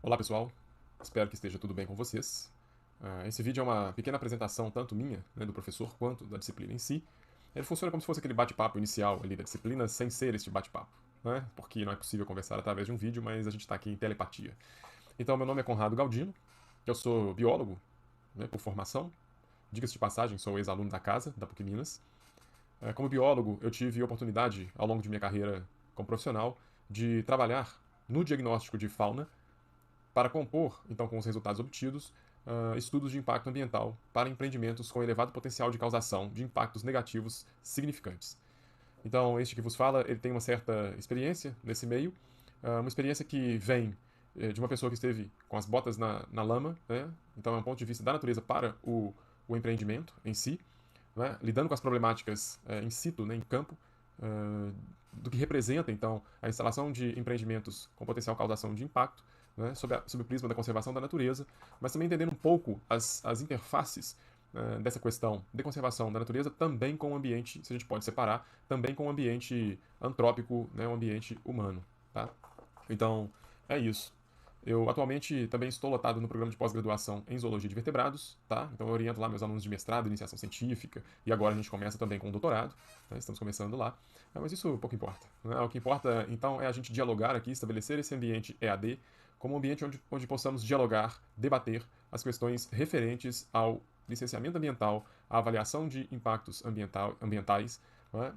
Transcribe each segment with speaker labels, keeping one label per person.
Speaker 1: Olá pessoal, espero que esteja tudo bem com vocês. Esse vídeo é uma pequena apresentação, tanto minha, né, do professor, quanto da disciplina em si. Ele funciona como se fosse aquele bate-papo inicial ali da disciplina, sem ser este bate-papo, né? Porque não é possível conversar através de um vídeo, mas a gente está aqui em telepatia. Então, meu nome é Conrado Galdino, eu sou biólogo, né, por formação. Diga-se de passagem, sou ex-aluno da casa, da PUC Minas. Como biólogo, eu tive a oportunidade, ao longo de minha carreira como profissional, de trabalhar no diagnóstico de fauna para compor, então, com os resultados obtidos, estudos de impacto ambiental para empreendimentos com elevado potencial de causação de impactos negativos significantes. Então, este que vos fala, ele tem uma certa experiência nesse meio, uma experiência que vem de uma pessoa que esteve com as botas na lama, né? Então é um ponto de vista da natureza para o empreendimento em si, né? Lidando com as problemáticas in situ, né, em campo, do que representa, então, a instalação de empreendimentos com potencial causação de impacto, né, sob o prisma da conservação da natureza, mas também entendendo um pouco as interfaces dessa questão de conservação da natureza também com o ambiente, se a gente pode separar, também com o ambiente antrópico, né, o ambiente humano. Tá? Então, é isso. Eu atualmente também estou lotado no programa de pós-graduação em Zoologia de Vertebrados, tá? Então eu oriento lá meus alunos de mestrado, iniciação científica, e agora a gente começa também com o doutorado, né? Estamos começando lá. Mas isso pouco importa, né? O que importa, então, é a gente dialogar aqui, estabelecer esse ambiente EAD como um ambiente onde possamos dialogar, debater as questões referentes ao licenciamento ambiental, à avaliação de impactos ambientais, né?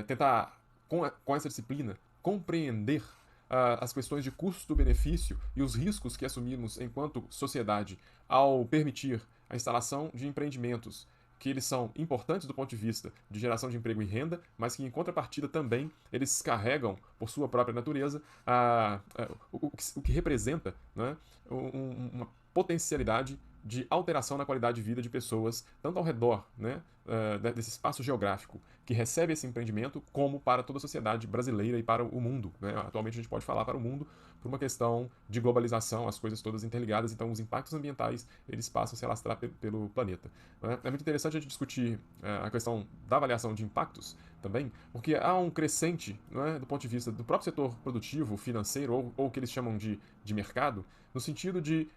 Speaker 1: Tentar, com essa disciplina, compreender as questões de custo-benefício e os riscos que assumimos enquanto sociedade ao permitir a instalação de empreendimentos que eles são importantes do ponto de vista de geração de emprego e renda, mas que em contrapartida também eles carregam, por sua própria natureza, o que representa, né, uma potencialidade de alteração na qualidade de vida de pessoas, tanto ao redor, né, desse espaço geográfico que recebe esse empreendimento, como para toda a sociedade brasileira e para o mundo. Né? Atualmente a gente pode falar para o mundo por uma questão de globalização, as coisas todas interligadas, então os impactos ambientais eles passam a se alastrar pelo planeta. Né? É muito interessante a gente discutir a questão da avaliação de impactos também, porque há um crescente, né, do ponto de vista do próprio setor produtivo, financeiro, ou que eles chamam de mercado, no sentido de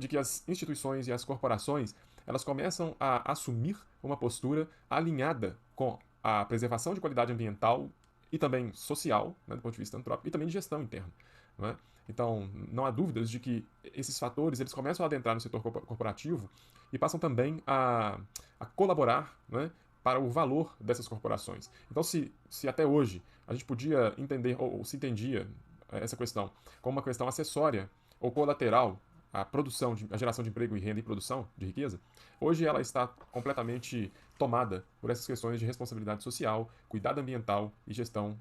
Speaker 1: que as instituições e as corporações elas começam a assumir uma postura alinhada com a preservação de qualidade ambiental e também social, né, do ponto de vista antrópico, e também de gestão interna. Né? Então, não há dúvidas de que esses fatores eles começam a adentrar no setor corporativo e passam também a colaborar, né, para o valor dessas corporações. Então, se até hoje a gente podia entender, ou se entendia essa questão como uma questão acessória ou colateral a geração de emprego e renda e produção de riqueza, hoje ela está completamente tomada por essas questões de responsabilidade social, cuidado ambiental e gestão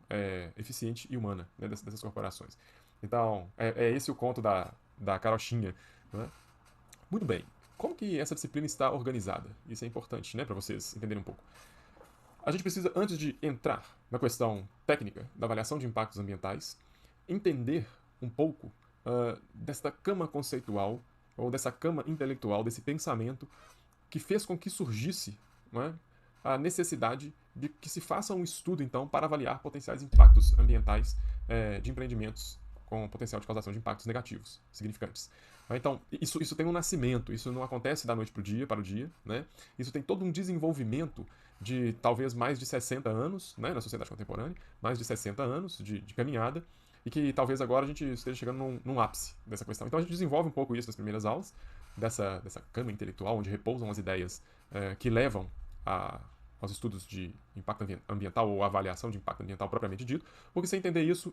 Speaker 1: eficiente e humana, né, dessas corporações. Então, é esse o conto da carochinha. Né? Muito bem. Como que essa disciplina está organizada? Isso é importante, né, para vocês entenderem um pouco. A gente precisa, antes de entrar na questão técnica da avaliação de impactos ambientais, entender um pouco desta cama conceitual, ou dessa cama intelectual, desse pensamento que fez com que surgisse, não é, a necessidade de que se faça um estudo, então, para avaliar potenciais impactos ambientais de empreendimentos com potencial de causação de impactos negativos significantes. Então, isso tem um nascimento, isso não acontece da noite para o dia, né? Isso tem todo um desenvolvimento de talvez mais de 60 anos, né, na sociedade contemporânea, mais de 60 anos de caminhada, e que talvez agora a gente esteja chegando num ápice dessa questão. Então a gente desenvolve um pouco isso nas primeiras aulas, dessa cama intelectual, onde repousam as ideias que levam aos estudos de impacto ambiental ou avaliação de impacto ambiental propriamente dito, porque sem entender isso,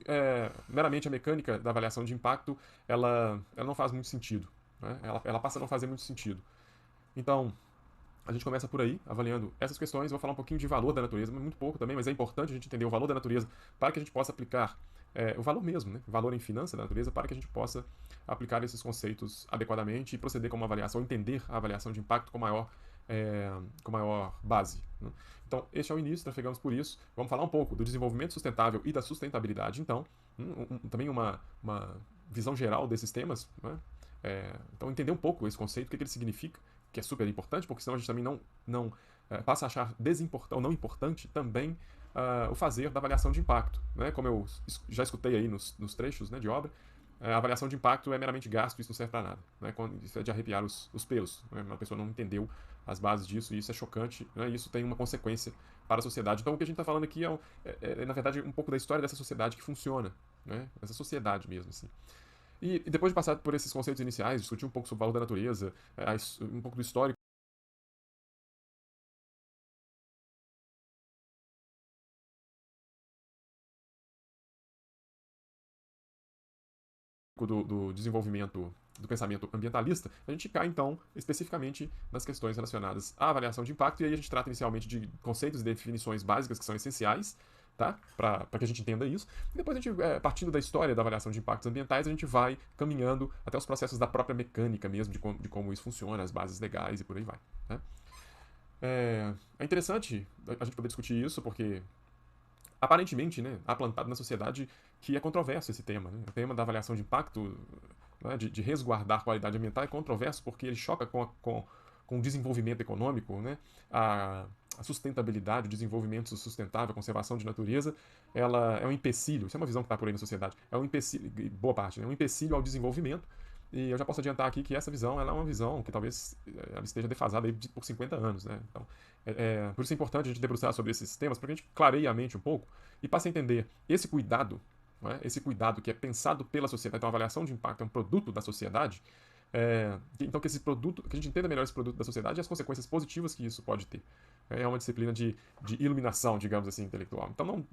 Speaker 1: meramente a mecânica da avaliação de impacto, ela não faz muito sentido. Né? Ela passa a não fazer muito sentido. Então, a gente começa por aí, avaliando essas questões. Vou falar um pouquinho de valor da natureza, muito pouco também, mas é importante a gente entender o valor da natureza para que a gente possa aplicar o valor mesmo, né? Valor em finança da natureza, para que a gente possa aplicar esses conceitos adequadamente e proceder com uma avaliação, entender a avaliação de impacto com maior base. Né? Então, este é o início, trafegamos por isso. Vamos falar um pouco do desenvolvimento sustentável e da sustentabilidade, então. Também uma visão geral desses temas. Né? Então, entender um pouco esse conceito, o que ele significa, que é super importante, porque senão a gente também não passa a achar desimportante ou não importante também o fazer da avaliação de impacto. Né? Como eu já escutei aí nos trechos, né, de obra, a avaliação de impacto é meramente gasto, isso não serve para nada. Né? Isso é de arrepiar os pelos. Né? Uma pessoa não entendeu as bases disso, e isso é chocante, né? E isso tem uma consequência para a sociedade. Então, o que a gente está falando aqui na verdade, um pouco da história dessa sociedade que funciona, né? Essa sociedade mesmo, assim. E depois de passar por esses conceitos iniciais, discutir um pouco sobre o valor da natureza, um pouco do histórico do desenvolvimento do pensamento ambientalista, a gente cai então especificamente nas questões relacionadas à avaliação de impacto, e aí a gente trata inicialmente de conceitos e definições básicas que são essenciais, tá? Para que a gente entenda isso. E depois a gente, partindo da história da avaliação de impactos ambientais, a gente vai caminhando até os processos da própria mecânica mesmo, de como isso funciona, as bases legais e por aí vai. Né? É interessante a gente poder discutir isso, porque aparentemente, né, há plantado na sociedade que é controverso esse tema. Né? O tema da avaliação de impacto, né, de resguardar a qualidade ambiental, é controverso porque ele choca com o desenvolvimento econômico, né? A sustentabilidade, o desenvolvimento sustentável, a conservação de natureza, ela é um empecilho, isso é uma visão que está por aí na sociedade, é um empecilho, boa parte, né, um empecilho ao desenvolvimento. E eu já posso adiantar aqui que essa visão ela é uma visão que talvez ela esteja defasada aí por 50 anos. Né? Então, por isso é importante a gente debruçar sobre esses temas, para que a gente clareie a mente um pouco e passe a entender esse cuidado, né? Esse cuidado que é pensado pela sociedade. Então, a avaliação de impacto é um produto da sociedade. Então, que esse produto, que a gente entenda melhor esse produto da sociedade e as consequências positivas que isso pode ter. É uma disciplina de iluminação, digamos assim, intelectual. Então,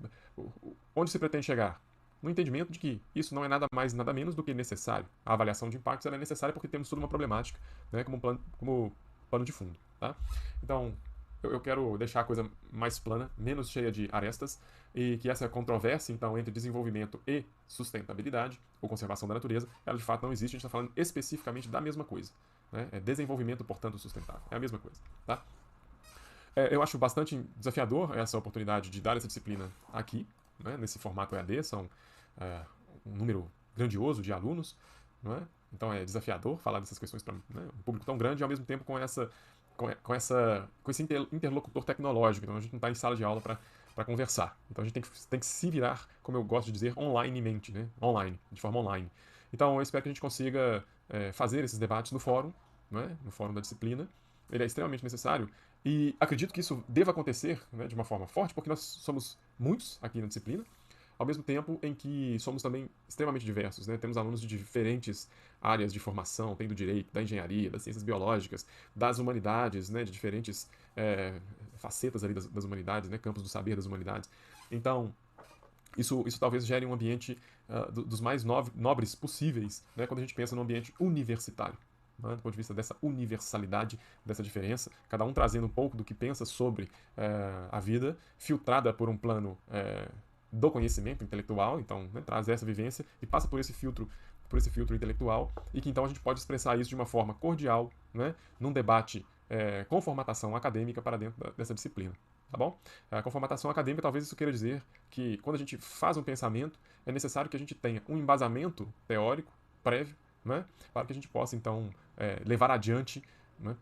Speaker 1: onde se pretende chegar? No entendimento de que isso não é nada mais nada menos do que necessário. A avaliação de impactos ela é necessária porque temos toda uma problemática, né, como plano de fundo. Tá? Então, eu quero deixar a coisa mais plana, menos cheia de arestas, e que essa controvérsia, então, entre desenvolvimento e sustentabilidade, ou conservação da natureza, ela de fato não existe, a gente está falando especificamente da mesma coisa. Né? É desenvolvimento, portanto, sustentável. É a mesma coisa. Tá? Eu acho bastante desafiador essa oportunidade de dar essa disciplina aqui, né, nesse formato EAD, são é, um número grandioso de alunos, não é? Então é desafiador falar dessas questões para, né, um público tão grande e ao mesmo tempo com esse interlocutor tecnológico. Então a gente não está em sala de aula para conversar. Então a gente tem que se virar, como eu gosto de dizer, onlinemente, né? Online, de forma online. Então eu espero que a gente consiga fazer esses debates no fórum, né, no fórum da disciplina. Ele é extremamente necessário e acredito que isso deva acontecer, né, de uma forma forte, porque nós somos muitos aqui na disciplina, ao mesmo tempo em que somos também extremamente diversos. Né? Temos alunos de diferentes áreas de formação, tem do direito, da engenharia, das ciências biológicas, das humanidades, né, de diferentes facetas ali das humanidades, né, campos do saber das humanidades. Então, isso talvez gere um ambiente dos mais nobres possíveis, né, quando a gente pensa no ambiente universitário. Né, do ponto de vista dessa universalidade, dessa diferença, cada um trazendo um pouco do que pensa sobre a vida, filtrada por um plano do conhecimento intelectual, então né, traz essa vivência e passa por esse filtro intelectual, e que então a gente pode expressar isso de uma forma cordial, né, num debate com formatação acadêmica para dentro dessa disciplina. Tá bom? Com formatação acadêmica, talvez isso queira dizer que quando a gente faz um pensamento, é necessário que a gente tenha um embasamento teórico prévio, né, para que a gente possa então levar adiante, né,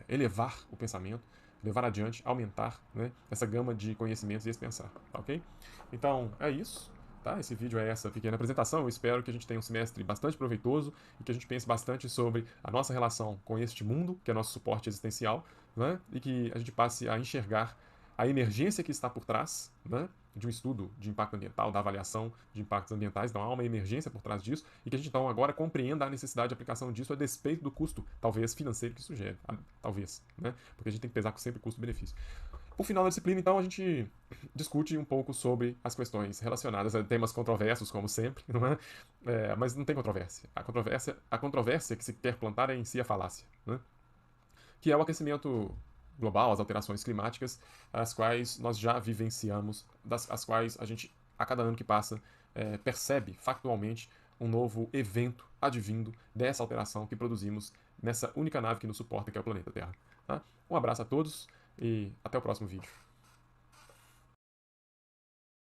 Speaker 1: elevar o pensamento, levar adiante, aumentar, né, essa gama de conhecimentos e esse pensar, tá ok? Então, é isso. Tá? Esse vídeo é essa pequena apresentação. Eu espero que a gente tenha um semestre bastante proveitoso e que a gente pense bastante sobre a nossa relação com este mundo, que é nosso suporte existencial, né? E que a gente passe a enxergar a emergência que está por trás, né, de um estudo de impacto ambiental, da avaliação de impactos ambientais. Então há uma emergência por trás disso e que a gente então agora compreenda a necessidade de aplicação disso a despeito do custo, talvez financeiro que isso gere. Talvez, né? Porque a gente tem que pesar sempre custo-benefício. Por final da disciplina, então, a gente discute um pouco sobre as questões relacionadas a temas controversos, como sempre, não é? Mas não tem controvérsia. A controvérsia que se quer plantar é em si a falácia, né? Que é o aquecimento global, as alterações climáticas, as quais nós já vivenciamos, as quais a gente, a cada ano que passa, percebe factualmente um novo evento advindo dessa alteração que produzimos nessa única nave que nos suporta, que é o planeta Terra. Tá? Um abraço a todos e até o próximo vídeo.